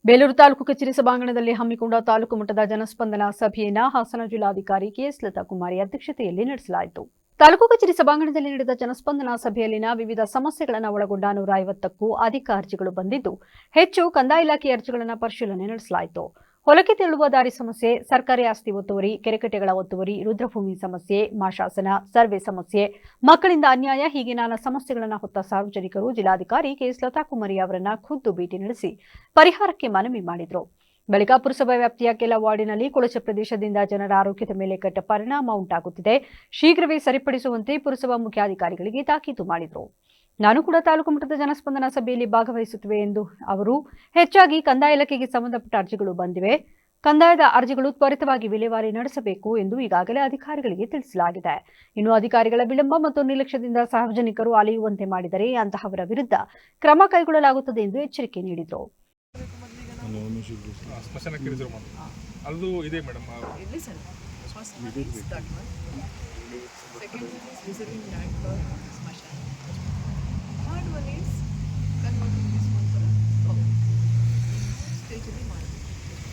ಬೇಲೂರು ತಾಲೂಕು ಕಚೇರಿ ಸಭಾಂಗಣದಲ್ಲಿ ಹಮ್ಮಿಕೊಂಡ ತಾಲೂಕು ಮಟ್ಟದ ಜನಸ್ಪಂದನ ಸಭೆಯನ್ನು ಹಾಸನ ಜಿಲ್ಲಾಧಿಕಾರಿ ಕೆಎಸ್ ಲತಾಕುಮಾರಿ ಅಧ್ಯಕ್ಷತೆಯಲ್ಲಿ ನಡೆಸಲಾಯಿತು. ತಾಲೂಕು ಕಚೇರಿ ಸಭಾಂಗಣದಲ್ಲಿ ನಡೆದ ಜನಸ್ಪಂದನ ಸಭೆಯಲ್ಲಿನ ವಿವಿಧ ಸಮಸ್ಯೆಗಳನ್ನು ಒಳಗೊಂಡ 150ಕ್ಕೂ ಅಧಿಕ ಅರ್ಜಿಗಳು ಬಂದಿದ್ದು, ಹೆಚ್ಚು ಕಂದಾಯ ಇಲಾಖೆ ಅರ್ಜಿಗಳನ್ನು ಪರಿಶೀಲನೆ ನಡೆಸಲಾಯಿತು. ಹೊಲಕ್ಕೆ ತೆರಳುವ ದಾರಿ ಸಮಸ್ಯೆ, ಸರ್ಕಾರಿ ಆಸ್ತಿ ಒತ್ತುವರಿ, ಕೆರೆಕಟ್ಟೆಗಳ ಒತ್ತುವರಿ, ರುದ್ರಭೂಮಿ ಸಮಸ್ಯೆ, ಮಾಶಾಸನ, ಸರ್ವೆ ಸಮಸ್ಯೆ, ಮಕ್ಕಳಿಂದ ಅನ್ಯಾಯ ಹೀಗೆ ನಾನಾ ಸಮಸ್ಯೆಗಳನ್ನು ಹೊತ್ತ ಸಾರ್ವಜನಿಕರು ಜಿಲ್ಲಾಧಿಕಾರಿ ಕೆಎಸ್ ಲತಾಕುಮಾರಿ ಅವರನ್ನ ಖುದ್ದು ಭೇಟಿ ನಡೆಸಿ ಪರಿಹಾರಕ್ಕೆ ಮನವಿ ಮಾಡಿದರು. ಬಳಿಕ ಪುರಸಭೆ ವ್ಯಾಪ್ತಿಯ ಕೆಲ ವಾರ್ಡಿನಲ್ಲಿ ಕೊಳಚೆ ಪ್ರದೇಶದಿಂದ ಜನರ ಆರೋಗ್ಯದ ಮೇಲೆ ಕೆಟ್ಟ ಪರಿಣಾಮ ಉಂಟಾಗುತ್ತಿದೆ, ಶೀಘ್ರವೇ ಸರಿಪಡಿಸುವಂತೆ ಪುರಸಭಾ ಮುಖ್ಯಾಧಿಕಾರಿಗಳಿಗೆ ತಾಕೀತು ಮಾಡಿದರು. ನಾನು ಕೂಡ ತಾಲೂಕು ಮಟ್ಟದ ಜನಸ್ಪಂದನ ಸಭೆಯಲ್ಲಿ ಭಾಗವಹಿಸುತ್ತವೆ ಎಂದು ಅವರು, ಹೆಚ್ಚಾಗಿ ಕಂದಾಯ ಇಲಾಖೆಗೆ ಸಂಬಂಧಪಟ್ಟ ಅರ್ಜಿಗಳು ಬಂದಿವೆ, ಕಂದಾಯದ ಅರ್ಜಿಗಳು ತ್ವರಿತವಾಗಿ ವಿಲೇವಾರಿ ನಡೆಸಬೇಕು ಎಂದು ಈಗಾಗಲೇ ಅಧಿಕಾರಿಗಳಿಗೆ ತಿಳಿಸಲಾಗಿದೆ. ಇನ್ನು ಅಧಿಕಾರಿಗಳ ವಿಳಂಬ ಮತ್ತು ನಿರ್ಲಕ್ಷ್ಯದಿಂದ ಸಾರ್ವಜನಿಕರು ಅಲೆಯುವಂತೆ ಮಾಡಿದರೆ ಅಂತಹವರ ವಿರುದ್ಧ ಕ್ರಮ ಕೈಗೊಳ್ಳಲಾಗುತ್ತದೆ ಎಂದು ಎಚ್ಚರಿಕೆ ನೀಡಿದರು. ಅದು ಇದೆ ಮೇಡಮ್.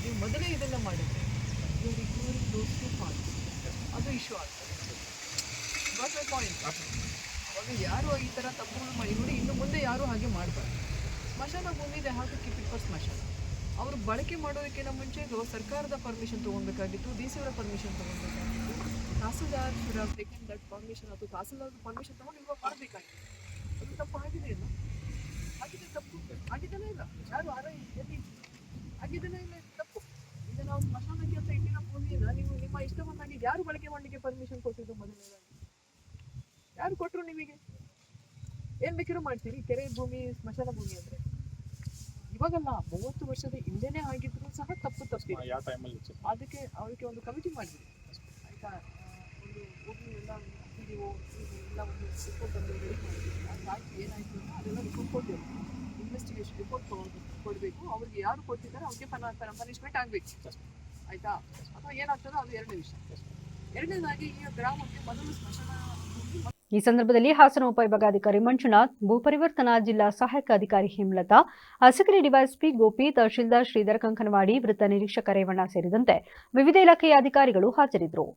ನೀವು ಮೊದಲೇ ಇದನ್ನು ಮಾಡಿದರೆ ಅದು ಇಶ್ಯೂ ಆಗ್ತದೆ. ಬಟ್ ಪಾಯಿಂಟ್ ಅವಾಗ ಯಾರು ಈ ಥರ ತಪ್ಪುಗಳು ಮಾಡಿ ನೋಡಿ, ಇನ್ನು ಮುಂದೆ ಯಾರು ಹಾಗೆ ಮಾಡಬಾರ್ದು. ಸ್ಮಶಾನ ಭೂಮಿ ಇದೆ, ಹಾಗೆ ಕೀಪ್ ಇಟ್ ಫಾರ್ ಸ್ಮಶಾನ. ಅವರು ಬಳಕೆ ಮಾಡೋದಕ್ಕಿಂತ ಮುಂಚೆ ಸರ್ಕಾರದ ಪರ್ಮಿಷನ್ ತೊಗೊಳ್ಬೇಕಾಗಿತ್ತು, ಡಿ ಸಿ ಅವರ ಪರ್ಮಿಷನ್ ತೊಗೊಳ್ಬೇಕಾಗಿತ್ತು, tahsildar should have taken that permission, ಅಥವಾ ತಹಸೀಲ್ದಾರ್ ಪರ್ಮಿಷನ್ ತೊಗೊಂಡು ಇವಾಗ ಮಾಡಬೇಕಾಗಿತ್ತು. ಅದು ತಪ್ಪು ಆಗಿದೆ ಇಲ್ಲ, ಆಗಿದೆ ತಪ್ಪು ಆಗಿದ್ದಾನೆ ಇಲ್ಲ, ಯಾರು ಎಲ್ಲಿ ಆಗಿದ್ದಾನೆ ಇಲ್ಲ, ತಪ್ಪು. ಈಗ ನಾವು ಸ್ಮಶಾನಕ್ಕೆ ಅಂತ ಇಟ್ಟಿರೋ ಭೂಮಿಯನ್ನು ನೀವು ನಿಮ್ಮ ಇಷ್ಟವನ್ನಾಗಿ ಯಾರು ಬಳಕೆ ಮಾಡಲಿಕ್ಕೆ ಪರ್ಮಿಷನ್ ಕೊಟ್ಟಿದ್ದು? ಮೊದಲನೇದಾಗಿ ಯಾರು ಕೊಟ್ಟರು ನಿಮಗೆ? ಏನು ಬೇಕಿರೋ ಮಾಡ್ತೀರಿ. ಕೆರೆ ಭೂಮಿ, ಸ್ಮಶಾನ ಭೂಮಿ ಅಂದರೆ ಇವಾಗಲ್ಲ, 30 ವರ್ಷದ ಹಿಂದೆನೇ ಆಗಿದ್ರು ಸಹ ತಪ್ಪು ತಪ್ಪಿದೆ. ಅದಕ್ಕೆ ಅವರಿಗೆ ಒಂದು ಕಮಿಟಿ ಮಾಡಿದ್ವಿ, ಆಯಿತಾ? ಒಂದು ಹೋಗಿ ಎಲ್ಲ PDO ಎಲ್ಲ ಒಂದು ರಿಪೋರ್ಟ್ ಅನ್ನು ರೆಡಿ ಮಾಡಿದ್ವಿ. ಅದಾಗಿ ಏನಾಯಿತು ಅಂತ ಅದೆಲ್ಲ ರಿಪೋರ್ಟ್ ಕೊಟ್ಟಿವಿ. ಇನ್ವೆಸ್ಟಿಗೇಷನ್ ರಿಪೋರ್ಟ್ ಕೊಡಬೇಕು. ಅವ್ರಿಗೆ ಯಾರು ಕೊಟ್ಟಿದ್ದಾರೆ ಅವ್ರಿಗೆ ಪನಿಷ್ಮೆಂಟ್ ಆಗಬೇಕು, ಆಯಿತಾ? ಅಥವಾ ಏನಾಗ್ತದೋ ಅದು ಎರಡನೇ ವಿಷಯ. ಎರಡನೇದಾಗಿ ಈ ಗ್ರಾಮಕ್ಕೆ ಮೊದಲು ಸ್ಮಶಾನ. ಈ ಸಂದರ್ಭದಲ್ಲಿ ಹಾಸನ ಉಪವಿಭಾಗಾಧಿಕಾರಿ ಮಂಜುನಾಥ್, ಭೂ ಪರಿವರ್ತನಾ ಜಿಲ್ಲಾ ಸಹಾಯಕ ಅಧಿಕಾರಿ ಹೇಮಲತಾ, ಅರಸಕೆರೆ ಡಿವೈಎಸ್ಪಿ ಗೋಪಿ, ತಹಶೀಲ್ದಾರ್ ಶ್ರೀಧರ್ ಕಂಕನವಾಡಿ, ವೃತ್ತ ನಿರೀಕ್ಷಕ ರೇವಣ್ಣ ಸೇರಿದಂತೆ ವಿವಿಧ ಇಲಾಖೆಯ ಅಧಿಕಾರಿಗಳು ಹಾಜರಿದ್ದರು.